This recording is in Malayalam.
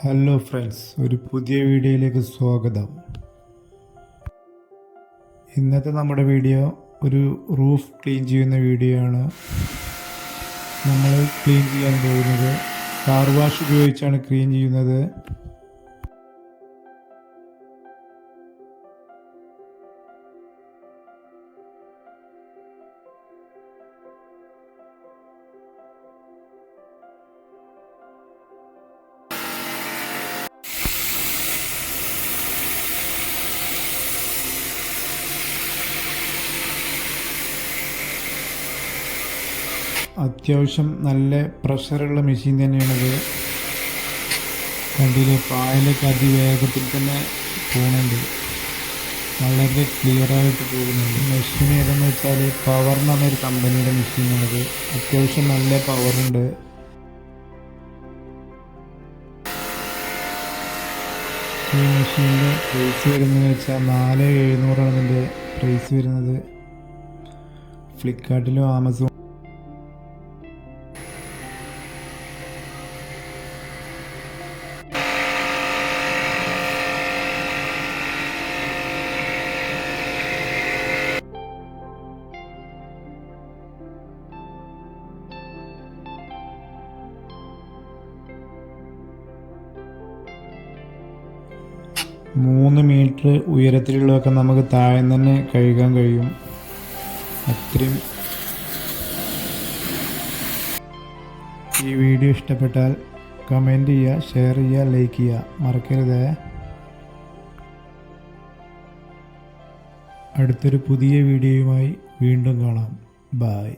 ഹലോ ഫ്രണ്ട്സ്, ഒരു പുതിയ വീഡിയോയിലേക്ക് സ്വാഗതം. ഇന്നത്തെ നമ്മുടെ വീഡിയോ ഒരു റൂഫ് ക്ലീൻ ചെയ്യുന്ന വീഡിയോ ആണ്. നമ്മൾ ക്ലീൻ ചെയ്യാൻ പോകുന്നത് കാർ വാഷ് ഉപയോഗിച്ചാണ് ക്ലീൻ ചെയ്യുന്നത്. അത്യാവശ്യം നല്ല പ്രഷറുള്ള മെഷീൻ തന്നെയാണത്. കണ്ടില്ലേ, പായലൊക്കെ അതിവേഗത്തിൽ തന്നെ പോകുന്നുണ്ട്, വളരെ ക്ലിയറായിട്ട് പോകുന്നുണ്ട്. മെഷീൻ ഏതെന്ന് വെച്ചാൽ പവർ എന്ന് പറഞ്ഞൊരു കമ്പനിയുടെ മെഷീനാണത്. അത്യാവശ്യം നല്ല പവറുണ്ട്. ഈ മെഷീനിൻ്റെ പ്രൈസ് വരുന്നതെന്ന് വെച്ചാൽ 4700 ഇതിൻ്റെ പ്രൈസ് വരുന്നത്. ഫ്ലിപ്കാർട്ടിലും ആമസോൺ 3 മീറ്റർ ഉയരത്തിലുള്ളതൊക്കെ നമുക്ക് താഴെ തന്നെ കഴുകാൻ കഴിയും. അത്രയും. ഈ വീഡിയോ ഇഷ്ടപ്പെട്ടാൽ കമൻറ്റ് ചെയ്യുക, ഷെയർ ചെയ്യുക, ലൈക്ക് ചെയ്യുക മറക്കരുത്. അടുത്തൊരു പുതിയ വീഡിയോയുമായി വീണ്ടും കാണാം. ബൈ.